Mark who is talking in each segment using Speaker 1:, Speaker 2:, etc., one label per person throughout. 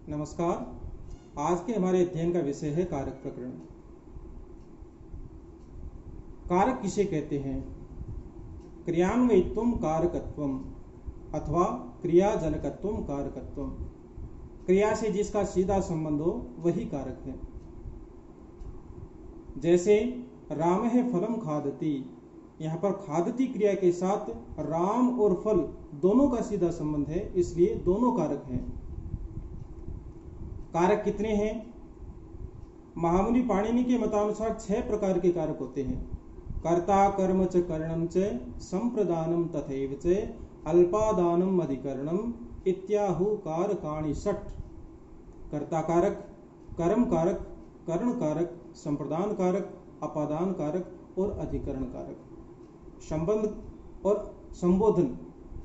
Speaker 1: नमस्कार। आज के हमारे अध्ययन का विषय है कारक प्रकरण। कारक किसे कहते हैं? क्रियान्वयित्वम कारकत्वम अथवा क्रियाजनकत्वम कारकत्वम। क्रिया से जिसका सीधा संबंध हो वही कारक है। जैसे राम है फलम खादति, यहाँ पर खादति क्रिया के साथ राम और फल दोनों का सीधा संबंध है, इसलिए दोनों कारक हैं। कारक कितने हैं? महामुनि पाणिनि के मतानुसार 6 प्रकार के कारक होते हैं। कर्ता कर्म च करणम च संप्रदानम तथैव च अल्पादानम अधिकरणम इत्याहु कारकाणि 6। कर्ता कारक, कर्म कारक, करण कारक, संप्रदान कारक, अपादान कारक और अधिकरण कारक। संबंध और संबोधन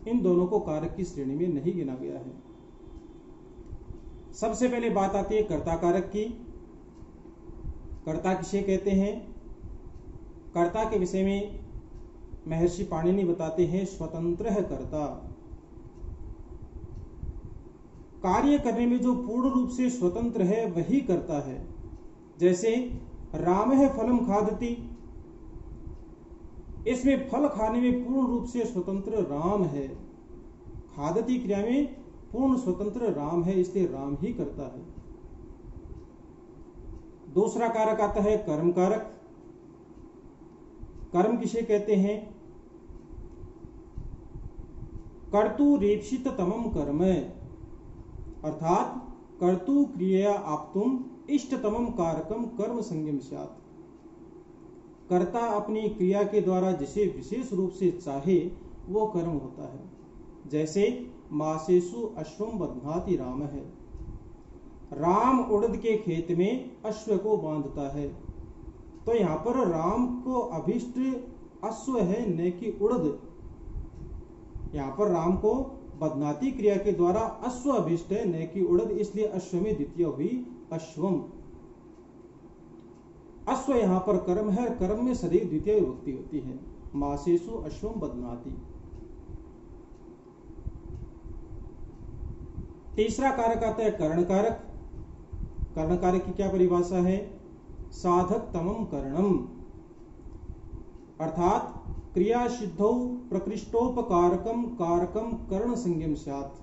Speaker 1: इन दोनों को कारक की श्रेणी में नहीं गिना गया है। सबसे पहले बात आती है कर्ता कारक की। कर्ता किसे कहते हैं? कर्ता के विषय में महर्षि पाणिनि बताते हैं स्वतंत्र है कर्ता। कार्य करने में जो पूर्ण रूप से स्वतंत्र है वही कर्ता है। जैसे राम है फलम खादति, इसमें फल खाने में पूर्ण रूप से स्वतंत्र राम है। खादति क्रिया में पूर्ण स्वतंत्र राम है, इसलिए राम ही करता है। दूसरा कारक आता है कर्म कारक। कर्म किसे कहते हैं? कर्तुरेप्सित तमम कर्म, अर्थात कर्तु क्रिया आप्तुम इष्टतमम कारकम कर्म संज्ञम स्यात्। कर्ता अपनी क्रिया के द्वारा जिसे विशेष रूप से चाहे वो कर्म होता है। जैसे मासेसु अश्वम बध्नाति राम है, राम उड़द के खेत में अश्व को बांधता है। तो यहां पर राम को अभिष्ट अश्व है न कि उड़द। यहां पर राम को बध्नाति क्रिया के द्वारा अश्व अभिष्ट है न कि उड़द, इसलिए अश्व में द्वितीय हुई अश्वम। अश्व यहां पर कर्म है, कर्म में सदैव द्वितीय विभक्ति होती है। मासेसु अश्वम बध्नाति। तीसरा कारक आता है कर्ण कारक। कर्ण कारक की क्या परिभाषा है? साधक तमम करणम, अर्थात क्रिया सिद्धौ प्रकृष्टोपकारकम कारकम कर्ण संज्ञम स्यात्।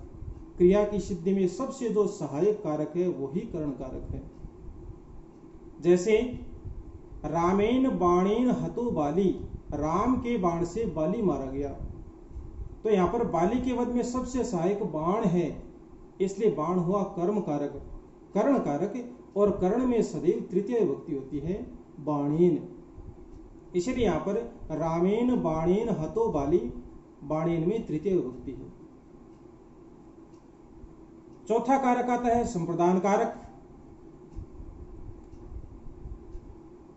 Speaker 1: क्रिया की सिद्धि में सबसे जो सहायक कारक है वही कर्ण कारक है। जैसे रामेण बाणेन हतो बाली, राम के बाण से बाली मारा गया। तो यहां पर बाली के वध में सबसे सहायक बाण है, इसलिए बाण हुआ कर्म कारक, कर्ण कारक। और कर्ण में सदैव तृतीय विभक्ति होती है बाणेन, इसलिए यहां पर रामेण बाणेन हतो बाली, बाणेन में तृतीय विभक्ति है। चौथा कारक आता है संप्रदान कारक।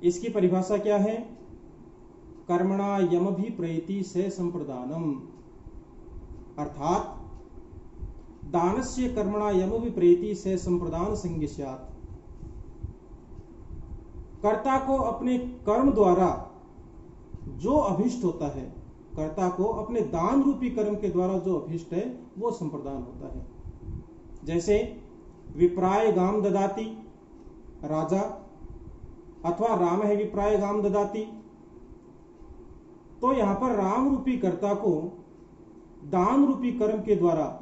Speaker 1: इसकी परिभाषा क्या है? कर्मणा यमभिप्रैति से संप्रदानम, अर्थात दानस्य कर्मणा यमभिप्रेति से संप्रदान संज्ञ स्यात्। कर्ता को अपने कर्म द्वारा जो अभिष्ट होता है, कर्ता को अपने दान रूपी कर्म के द्वारा जो अभिष्ट है वो संप्रदान होता है। जैसे विप्राय गाम ददाति, राजा, अथवा राम है विप्राय गाम ददाति। तो यहां पर राम रूपी कर्ता को दान रूपी कर्म के द्वारा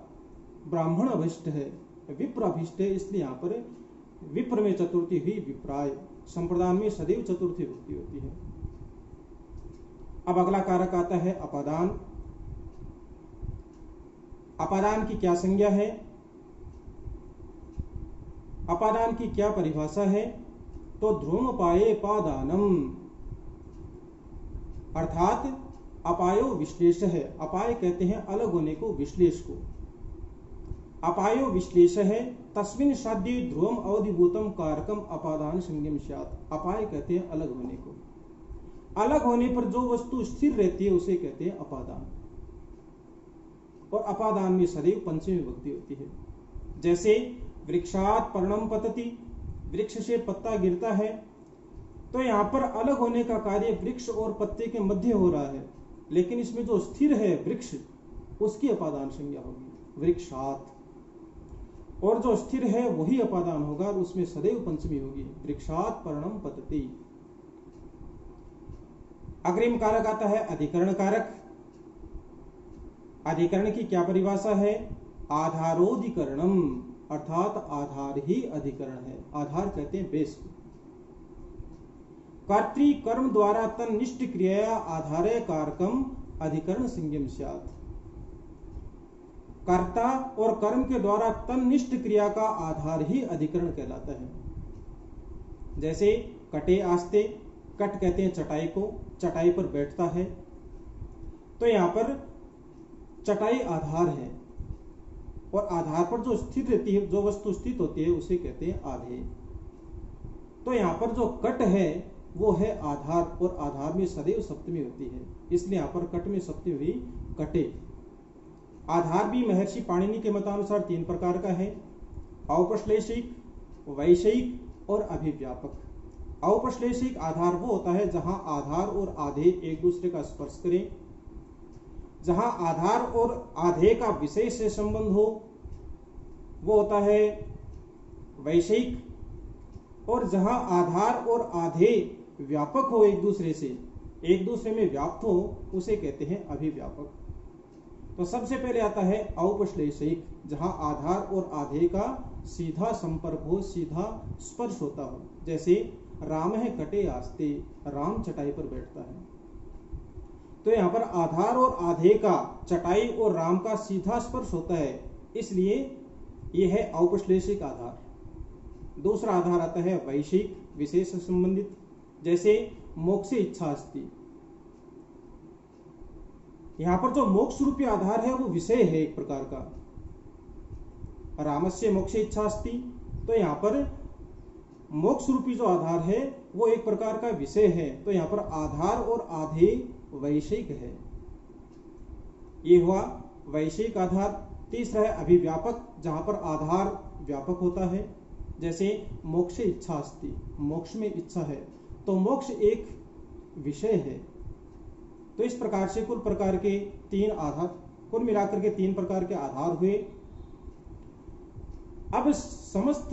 Speaker 1: ब्राह्मण अभिष्ट है, विप्र अभिष्ट है, इसलिए यहां पर विप्र में चतुर्थी हुई विप्राय। संप्रदान में सदैव चतुर्थी विभक्ति होती है। अब अगला कारक आता है अपादान। अपादान की क्या संज्ञा है? अपादान की क्या परिभाषा है? तो ध्रुवोपाये पादानम, अर्थात अपायो विश्लेष है। अपाय कहते हैं अलग होने को, विश्लेष को। अपायो विश्लेष है, तस्मिन् साध्य ध्रुवम अवधिभूतम कारकम अपादान संज्ञम स्यात्। अपाय कहते हैं अलग होने को, अलग होने पर जो वस्तु स्थिर रहती है उसे कहते हैं अपादान। और अपादान में सदैव पंचमी विभक्ति होती है। जैसे वृक्षात् पर्णम पतति, वृक्ष से पत्ता गिरता है। तो यहां पर अलग होने का कार्य वृक्ष और पत्ते के मध्य हो रहा है, लेकिन इसमें जो स्थिर है वृक्ष, उसकी अपादान संज्ञा होगी वृक्षात्। और जो स्थिर है वही अपादान होगा और उसमें सदैव पंचमी होगी। वृक्षात पर्णम पतति। अग्रिम कारक आता है अधिकरण कारक। अधिकरण की क्या परिभाषा है? आधारोधिकरणम, अर्थात आधार ही अधिकरण है। आधार कहते हैं बेस। कर्तृ कर्म द्वारा तन्निष्ठ क्रिया आधारे कारकम अधिकरण संज्ञम स्यात्। कर्ता और कर्म के द्वारा तन्निष्ठ क्रिया का आधार ही अधिकरण कहलाता है। जैसे कटे आस्ते, कट कहते हैं चटाई को, चटाई पर बैठता है, तो यहां पर चटाई आधार है और आधार पर जो स्थित रहती है, जो वस्तु स्थित होती है उसे कहते हैं आधेय। तो यहां पर जो कट है वो है आधार और आधार में सदैव सप्तमी होती है, इसलिए यहां पर कट में सप्तमी हुई कटे। आधार भी महर्षि पाणिनि के मतानुसार 3 प्रकार का है, औपश्लेषिक, वैषयिक और अभिव्यापक। औपश्लेषिक आधार वो होता है जहां आधार और आधेय एक दूसरे का स्पर्श करें, जहां आधार और आधेय का विषय से संबंध हो, वो होता है वैषयिक। और जहां आधार और आधेय व्यापक हो, एक दूसरे में व्याप्त हो, उसे कहते हैं अभिव्यापक। तो सबसे पहले आता है औपश्लेषिक, जहां आधार और आधेय का सीधा संपर्क हो, सीधा स्पर्श होता हो। जैसे राम है कटे आस्ते, राम चटाई पर बैठता है। तो यहां पर आधार और आधेय का चटाई और राम का सीधा स्पर्श होता है, इसलिए यह है औपश्लेषिक आधार। दूसरा आधार आता है वैषयिक, विशेष संबंधित। जैसे मोक्ष इच्छा अस्ति, यहां पर जो मोक्ष रूपी आधार है वो विषय है एक प्रकार का। रामस्य मोक्ष इच्छा अस्ति, तो यहां पर मोक्ष रूपी जो आधार है वो एक प्रकार का विषय है। तो यहां पर आधार और आधेय वैषयिक है। ये हुआ वैषयिक आधार। तीसरा है अभिव्यापक, जहां पर आधार व्यापक होता है। जैसे मोक्ष इच्छा अस्ति, मोक्ष में इच्छा है, तो मोक्ष एक विषय है। तो इस प्रकार से कुल मिलाकर के 3 प्रकार के आधार हुए। अब समस्त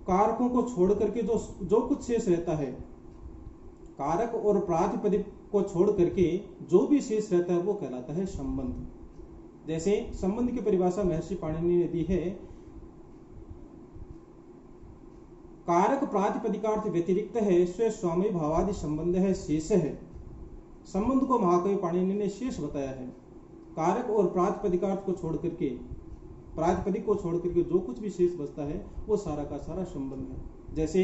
Speaker 1: कारकों को छोड़ करके जो कुछ शेष रहता है, कारक और प्रातिपदिक को छोड़ करके जो भी शेष रहता है वो कहलाता है संबंध। जैसे संबंध की परिभाषा महर्षि पाणिनि ने दी है, कारक प्रातिपदिकार्थ व्यतिरिक्त है, स्व स्वामी भावादि संबंध है, शेष है। संबंध को महाकवि पाणिनि ने शेष बताया है। कारक और प्रातिपदिकार्थ को छोड़ करके, प्रातिपदिक को छोड़ करके जो कुछ भी शेष बचता है वो सारा का सारा संबंध है। जैसे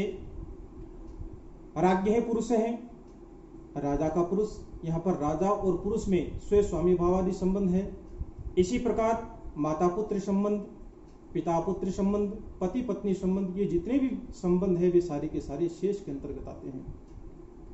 Speaker 1: राज्ञ है, पुरुष है, राजा का पुरुष, यहाँ पर राजा और पुरुष में स्व स्वामी भावादि संबंध है। इसी प्रकार माता पुत्र संबंध, पिता पुत्र संबंध, पति पत्नी संबंध, ये जितने भी संबंध है वे सारे के सारे शेष के अंतर्गत आते हैं।